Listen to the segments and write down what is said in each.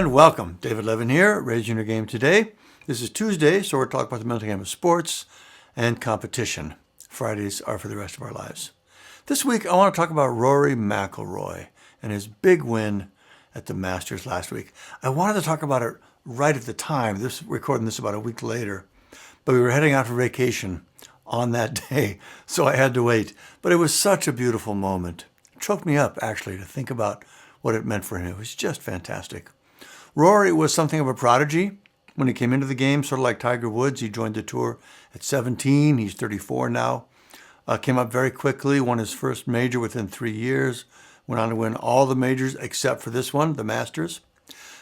And welcome. David Levin here, Raising Your Game Today. This is Tuesday, so we're talking about the mental game of sports and competition. Fridays are for the rest of our lives. This week, I want to talk about Rory McIlroy and his big win at the Masters last week. I wanted to talk about it right at the time. Recording this about a week later, but we were heading out for vacation on that day, so I had to wait. But it was such a beautiful moment. It choked me up, actually, to think about what it meant for him. It was just fantastic. Rory was something of a prodigy when he came into the game, sort of like Tiger Woods. He joined the tour at 17. He's 34 now. Came up very quickly, won his first major within 3 years, went on to win all the majors except for this one, the Masters.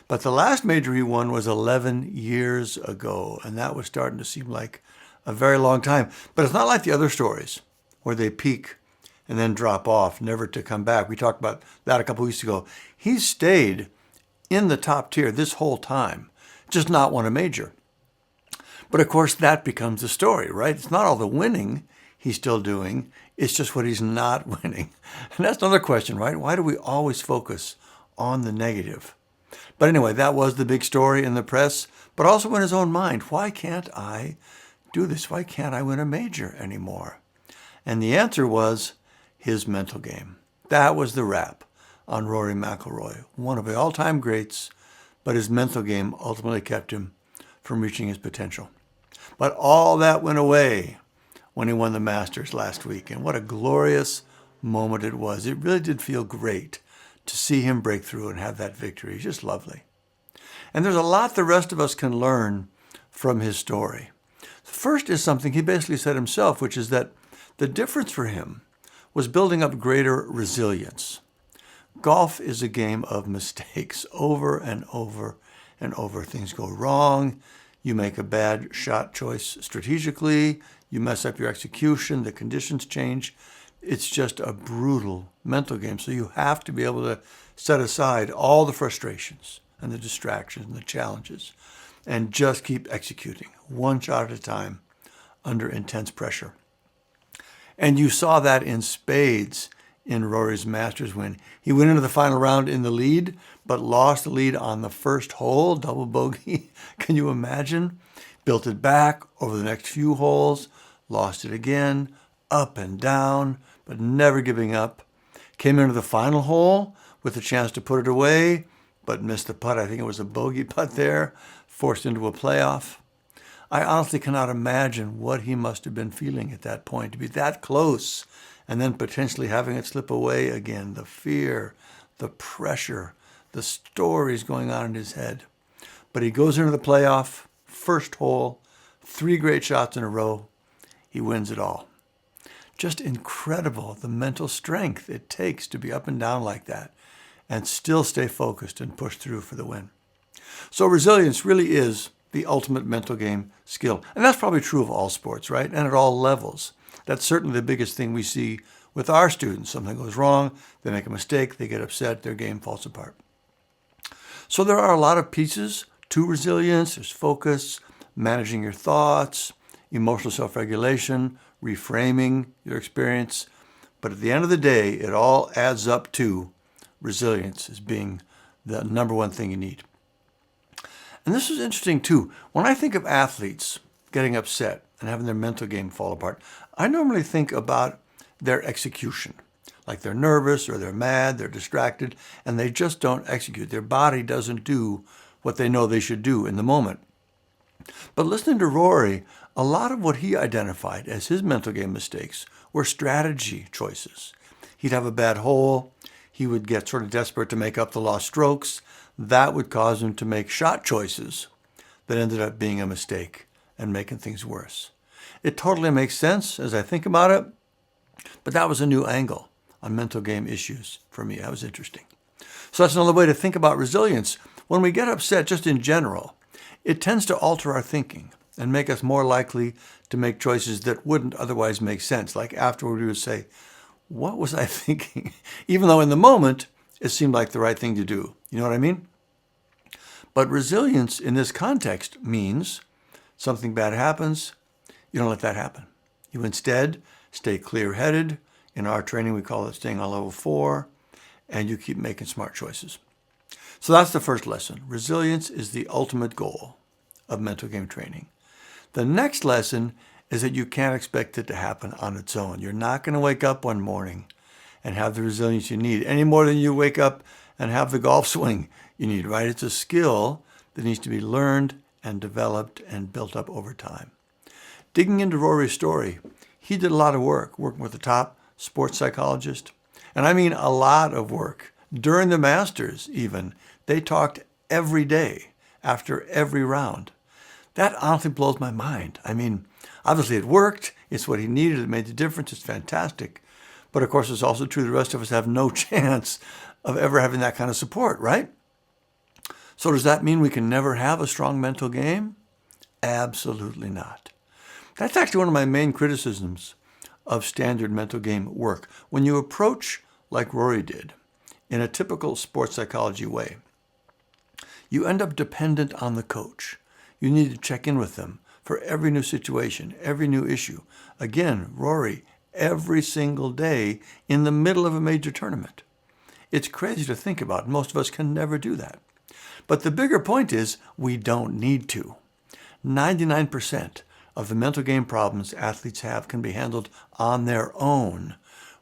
But the last major he won was 11 years ago, and that was starting to seem like a very long time. But it's not like the other stories where they peak and then drop off, never to come back. We talked about that a couple weeks ago. He's stayed in the top tier this whole time, just not won a major. But of course, that becomes the story, right? It's not all the winning he's still doing. It's just what he's not winning. And that's another question, right? Why do we always focus on the negative? But anyway, that was the big story in the press, but also in his own mind. Why can't I do this? Why can't I win a major anymore? And the answer was his mental game. That was the wrap on Rory McIlroy, one of the all-time greats, but his mental game ultimately kept him from reaching his potential. But all that went away when he won the Masters last week, and what a glorious moment it was. It really did feel great to see him break through and have that victory. Just lovely. And there's a lot the rest of us can learn from his story. The first is something he basically said himself, which is that the difference for him was building up greater resilience. Golf is a game of mistakes over and over and over. Things go wrong. You make a bad shot choice strategically. You mess up your execution. The conditions change. It's just a brutal mental game. So you have to be able to set aside all the frustrations and the distractions and the challenges and just keep executing one shot at a time under intense pressure. And you saw that in spades in Rory's Masters win. He went into the final round in the lead, but lost the lead on the first hole, double bogey. Can you imagine? Built it back over the next few holes, lost it again, up and down, but never giving up. Came into the final hole with a chance to put it away, but missed the putt. I think it was a bogey putt there, forced into a playoff. I honestly cannot imagine what he must have been feeling at that point, to be that close and then potentially having it slip away again. The fear, the pressure, the stories going on in his head. But he goes into the playoff, first hole, 3 great shots in a row. He wins it all. Just incredible, the mental strength it takes to be up and down like that and still stay focused and push through for the win. So resilience really is the ultimate mental game skill. And that's probably true of all sports, right? And at all levels. That's certainly the biggest thing we see with our students. Something goes wrong, they make a mistake, they get upset, their game falls apart. So there are a lot of pieces to resilience. There's focus, managing your thoughts, emotional self-regulation, reframing your experience. But at the end of the day, it all adds up to resilience as being the number one thing you need. And this is interesting too. When I think of athletes getting upset and having their mental game fall apart, I normally think about their execution. Like they're nervous or they're mad, they're distracted, and they just don't execute. Their body doesn't do what they know they should do in the moment. But listening to Rory, a lot of what he identified as his mental game mistakes were strategy choices. He'd have a bad hole. He would get sort of desperate to make up the lost strokes. That would cause him to make shot choices that ended up being a mistake and making things worse. It totally makes sense as I think about it, but that was a new angle on mental game issues for me. That was interesting. So that's another way to think about resilience. When we get upset, just in general, it tends to alter our thinking and make us more likely to make choices that wouldn't otherwise make sense. Like afterward, we would say, what was I thinking? Even though in the moment, it seemed like the right thing to do. You know what I mean? But resilience in this context means something bad happens, you don't let that happen. You instead stay clear-headed. In our training, we call it staying on level 4, and you keep making smart choices. So that's the first lesson. Resilience is the ultimate goal of mental game training. The next lesson is that you can't expect it to happen on its own. You're not going to wake up one morning and have the resilience you need any more than you wake up and have the golf swing you need, right? It's a skill that needs to be learned and developed and built up over time. Digging into Rory's story, he did a lot of work, working with the top sports psychologist. And I mean a lot of work. During the Masters, even, they talked every day after every round. That honestly blows my mind. I mean, obviously it worked. It's what he needed. It made the difference. It's fantastic. But of course, it's also true the rest of us have no chance of ever having that kind of support, right? So does that mean we can never have a strong mental game? Absolutely not. That's actually one of my main criticisms of standard mental game work. When you approach, like Rory did, in a typical sports psychology way, you end up dependent on the coach. You need to check in with them for every new situation, every new issue. Again, Rory, every single day in the middle of a major tournament. It's crazy to think about. Most of us can never do that. But the bigger point is we don't need to. 99% of the mental game problems athletes have can be handled on their own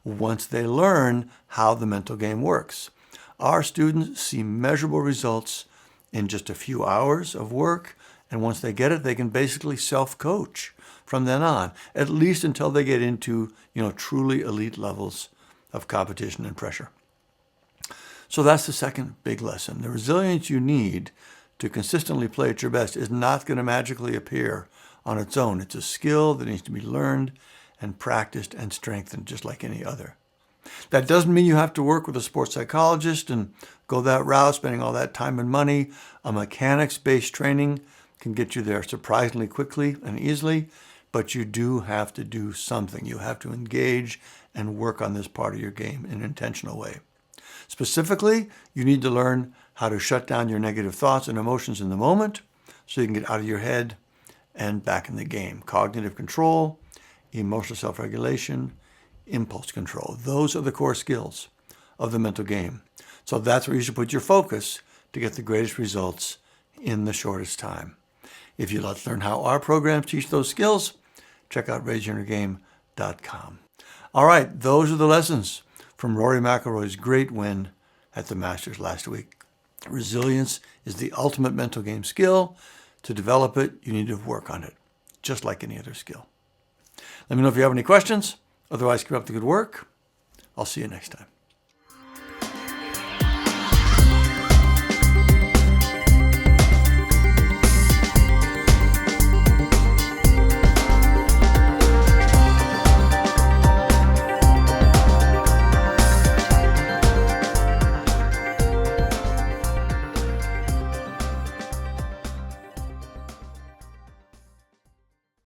once they learn how the mental game works. Our students see measurable results in just a few hours of work, and once they get it, they can basically self-coach from then on, at least until they get into, truly elite levels of competition and pressure. So that's the second big lesson. The resilience you need to consistently play at your best is not going to magically appear on its own. It's a skill that needs to be learned and practiced and strengthened just like any other. That doesn't mean you have to work with a sports psychologist and go that route, spending all that time and money. A mechanics-based training can get you there surprisingly quickly and easily, but you do have to do something. You have to engage and work on this part of your game in an intentional way. Specifically, you need to learn how to shut down your negative thoughts and emotions in the moment so you can get out of your head and back in the game. Cognitive control, emotional self-regulation, impulse control. Those are the core skills of the mental game. So that's where you should put your focus to get the greatest results in the shortest time. If you'd like to learn how our programs teach those skills, check out RaiseYourGame.com. All right, those are the lessons from Rory McIlroy's great win at the Masters last week. Resilience is the ultimate mental game skill. To develop it, you need to work on it, just like any other skill. Let me know if you have any questions. Otherwise, keep up the good work. I'll see you next time.